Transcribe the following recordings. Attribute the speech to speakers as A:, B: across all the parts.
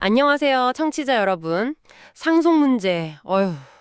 A: 안녕하세요, 청취자 여러분. 상속 문제,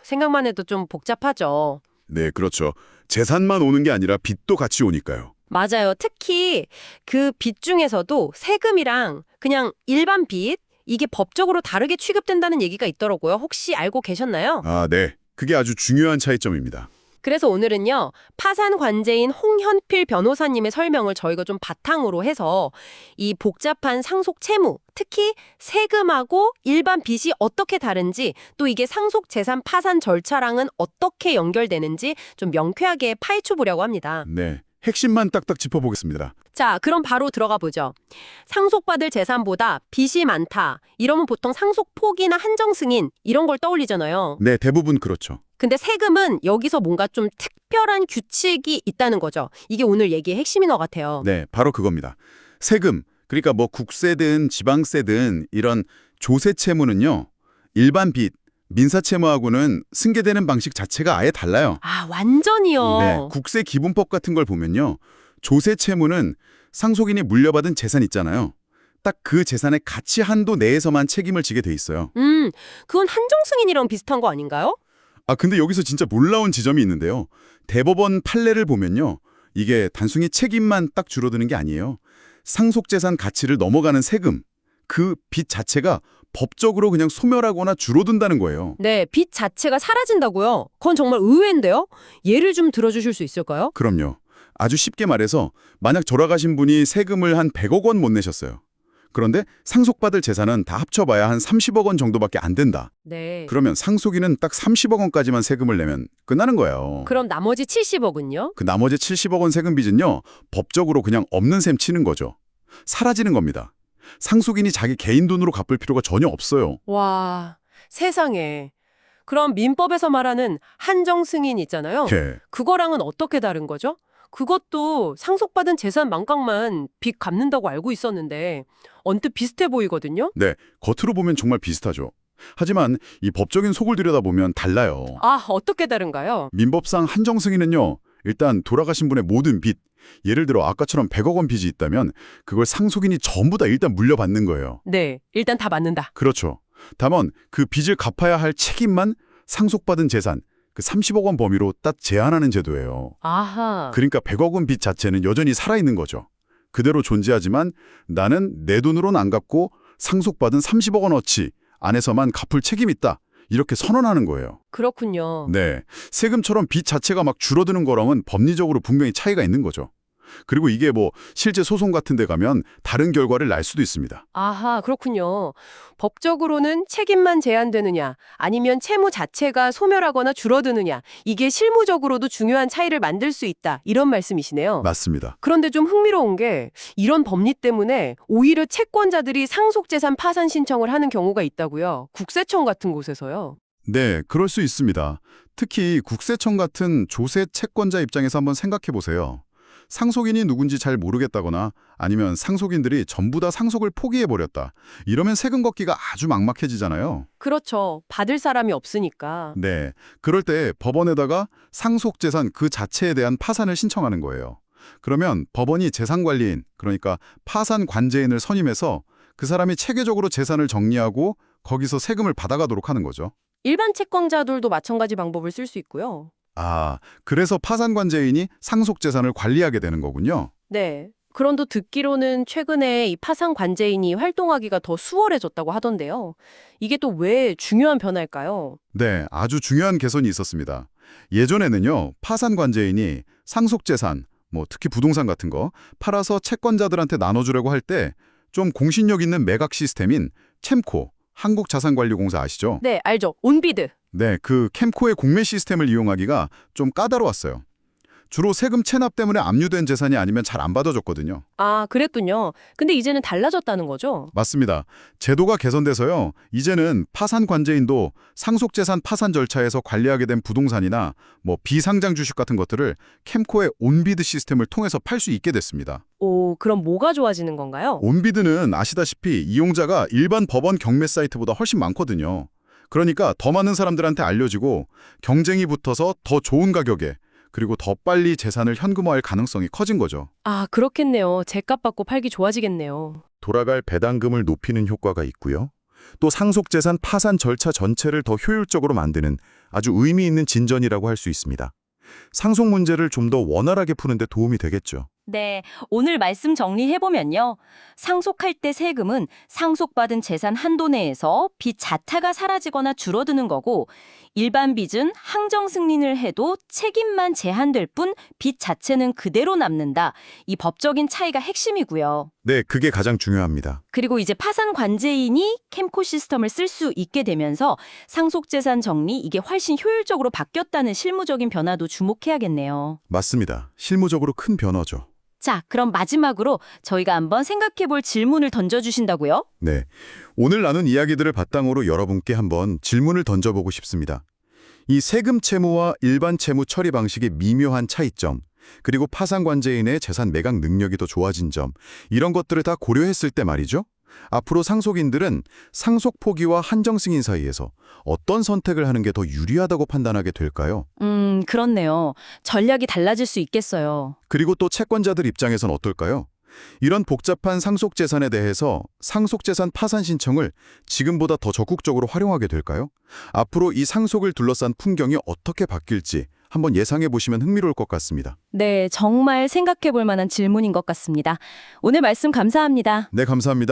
A: 생각만 해도 좀 복잡하죠.
B: 네, 그렇죠. 재산만 오는 게 아니라 빚도 같이 오니까요.
A: 맞아요. 특히 그 빚 중에서도 세금이랑 그냥 일반 빚, 이게 법적으로 다르게 취급된다는 얘기가 있더라고요. 혹시 알고 계셨나요?
B: 아, 네. 그게 아주 중요한 차이점입니다.
A: 그래서 오늘은요, 파산 관제인 홍현필 변호사님의 설명을 저희가 좀 바탕으로 해서 이 복잡한 상속 채무, 특히 세금하고 일반 빚이 어떻게 다른지, 또 이게 상속 재산 파산 절차랑은 어떻게 연결되는지 좀 명쾌하게 파헤쳐 보려고 합니다.
B: 네. 핵심만 딱딱 짚어보겠습니다.
A: 자, 그럼 바로 들어가 보죠. 상속받을 재산보다 빚이 많다. 이러면 보통 상속 포기나 한정 승인 이런 걸 떠올리잖아요.
B: 네, 대부분 그렇죠.
A: 근데 세금은 여기서 뭔가 좀 특별한 규칙이 있다는 거죠. 이게 오늘 얘기의 핵심인 것 같아요.
B: 네, 바로 그겁니다. 세금, 그러니까 뭐 국세든 지방세든 이런 조세 채무는요. 일반 빚, 민사 채무하고는 승계되는 방식 자체가 아예 달라요.
A: 아, 완전히요.
B: 네, 국세 기본법 같은 걸 보면요. 조세 채무는 상속인이 물려받은 재산 있잖아요. 딱 그 재산의 가치 한도 내에서만 책임을 지게 돼 있어요.
A: 그건 한정 승인이랑 비슷한 거 아닌가요?
B: 아, 근데 여기서 진짜 놀라운 지점이 있는데요. 대법원 판례를 보면요. 이게 단순히 책임만 딱 줄어드는 게 아니에요. 상속재산 가치를 넘어가는 세금, 그 빚 자체가 법적으로 그냥 소멸하거나 줄어든다는 거예요.
A: 네, 빚 자체가 사라진다고요? 그건 정말 의외인데요? 예를 좀 들어주실 수 있을까요?
B: 그럼요. 아주 쉽게 말해서 만약 돌아가신 분이 세금을 한 100억 원 못 내셨어요. 그런데 상속받을 재산은 다 합쳐봐야 한 30억 원 정도밖에 안 된다.
A: 네.
B: 그러면 상속인은 딱 30억 원까지만 세금을 내면 끝나는 거예요.
A: 그럼 나머지 70억은요?
B: 그 나머지 70억 원 세금 빚은요. 법적으로 그냥 없는 셈 치는 거죠. 사라지는 겁니다. 상속인이 자기 개인 돈으로 갚을 필요가 전혀 없어요.
A: 와, 세상에. 그럼 민법에서 말하는 한정 승인 있잖아요.
B: 예.
A: 그거랑은 어떻게 다른 거죠? 그것도 상속받은 재산 망각만 빚 갚는다고 알고 있었는데 언뜻 비슷해 보이거든요?
B: 네, 겉으로 보면 정말 비슷하죠. 하지만 이 법적인 속을 들여다보면 달라요.
A: 아, 어떻게 다른가요?
B: 민법상 한정 승인은요. 일단 돌아가신 분의 모든 빚, 예를 들어 아까처럼 100억 원 빚이 있다면 그걸 상속인이 전부 다 일단 물려받는 거예요.
A: 네, 일단 다 맞는다.
B: 그렇죠. 다만 그 빚을 갚아야 할 책임만 상속받은 재산, 그 30억 원 범위로 딱 제한하는 제도예요.
A: 아하.
B: 그러니까 100억 원 빚 자체는 여전히 살아있는 거죠. 그대로 존재하지만 나는 내 돈으로는 안 갚고 상속받은 30억 원어치 안에서만 갚을 책임이 있다. 이렇게 선언하는 거예요.
A: 그렇군요.
B: 네, 세금처럼 빚 자체가 막 줄어드는 거랑은 법리적으로 분명히 차이가 있는 거죠. 그리고 이게 뭐 실제 소송 같은 데 가면 다른 결과를 날 수도 있습니다.
A: 아하, 그렇군요. 법적으로는 책임만 제한되느냐, 아니면 채무 자체가 소멸하거나 줄어드느냐, 이게 실무적으로도 중요한 차이를 만들 수 있다. 이런 말씀이시네요.
B: 맞습니다.
A: 그런데 좀 흥미로운 게 이런 법리 때문에 오히려 채권자들이 상속재산 파산 신청을 하는 경우가 있다고요. 국세청 같은 곳에서요.
B: 네, 그럴 수 있습니다. 특히 국세청 같은 조세 채권자 입장에서 한번 생각해 보세요. 상속인이 누군지 잘 모르겠다거나 아니면 상속인들이 전부 다 상속을 포기해버렸다. 이러면 세금 걷기가 아주 막막해지잖아요.
A: 그렇죠. 받을 사람이 없으니까.
B: 네, 그럴 때 법원에다가 상속재산 그 자체에 대한 파산을 신청하는 거예요. 그러면 법원이 재산관리인, 그러니까 파산관제인을 선임해서 그 사람이 체계적으로 재산을 정리하고 거기서 세금을 받아가도록 하는 거죠.
A: 일반 채권자들도 마찬가지 방법을 쓸 수 있고요.
B: 아, 그래서 파산관제인이 상속재산을 관리하게 되는 거군요.
A: 네. 그런데 듣기로는 최근에 이 파산 관제인이 활동하기가 더 수월해졌다고 하던데요. 이게 또 왜 중요한 변화일까요?
B: 네, 아주 중요한 개선이 있었습니다. 예전에는요, 파산관제인이 상속재산, 뭐 특히 부동산 같은 거 팔아서 채권자들한테 나눠주려고 할 때 좀 공신력 있는 매각 시스템인 캠코, 한국자산관리공사 아시죠?
A: 네, 알죠. 온비드.
B: 네, 그 캠코의 공매 시스템을 이용하기가 좀 까다로웠어요. 주로 세금 체납 때문에 압류된 재산이 아니면 잘 안 받아줬거든요.
A: 아, 그랬군요. 근데 이제는 달라졌다는 거죠?
B: 맞습니다. 제도가 개선돼서요. 이제는 파산 관제인도 상속재산 파산 절차에서 관리하게 된 부동산이나 뭐 비상장 주식 같은 것들을 캠코의 온비드 시스템을 통해서 팔 수 있게 됐습니다.
A: 오, 그럼 뭐가 좋아지는 건가요?
B: 온비드는 아시다시피 이용자가 일반 법원 경매 사이트보다 훨씬 많거든요. 그러니까 더 많은 사람들한테 알려지고 경쟁이 붙어서 더 좋은 가격에 그리고 더 빨리 재산을 현금화할 가능성이 커진 거죠.
A: 아, 그렇겠네요. 제값 받고 팔기 좋아지겠네요.
B: 돌아갈 배당금을 높이는 효과가 있고요.
C: 또 상속재산 파산 절차 전체를 더 효율적으로 만드는 아주 의미 있는 진전이라고 할 수 있습니다. 상속 문제를 좀 더 원활하게 푸는 데 도움이 되겠죠.
D: 네, 오늘 말씀 정리해보면요. 상속할 때 세금은 상속받은 재산 한도 내에서 빚 자체가 사라지거나 줄어드는 거고, 일반 빚은 항정 승인을 해도 책임만 제한될 뿐 빚 자체는 그대로 남는다. 이 법적인 차이가 핵심이고요.
C: 네, 그게 가장 중요합니다.
D: 그리고 이제 파산 관제인이 캠코 시스템을 쓸 수 있게 되면서 상속재산 정리 이게 훨씬 효율적으로 바뀌었다는 실무적인 변화도 주목해야겠네요.
C: 맞습니다. 실무적으로 큰 변화죠.
D: 자, 그럼 마지막으로 저희가 한번 생각해볼 질문을 던져주신다고요?
C: 네, 오늘 나눈 이야기들을 바탕으로 여러분께 한번 질문을 던져보고 싶습니다. 이 세금 채무와 일반 채무 처리 방식의 미묘한 차이점, 그리고 파산관제인의 재산 매각 능력이 더 좋아진 점, 이런 것들을 다 고려했을 때 말이죠. 앞으로 상속인들은 상속 포기와 한정 승인 사이에서 어떤 선택을 하는 게 더 유리하다고 판단하게 될까요?
D: 그렇네요. 전략이 달라질 수 있겠어요.
C: 그리고 또 채권자들 입장에선 어떨까요? 이런 복잡한 상속재산에 대해서 상속재산 파산 신청을 지금보다 더 적극적으로 활용하게 될까요? 앞으로 이 상속을 둘러싼 풍경이 어떻게 바뀔지 한번 예상해 보시면 흥미로울 것 같습니다.
D: 네, 정말 생각해볼 만한 질문인 것 같습니다. 오늘 말씀 감사합니다.
C: 네, 감사합니다.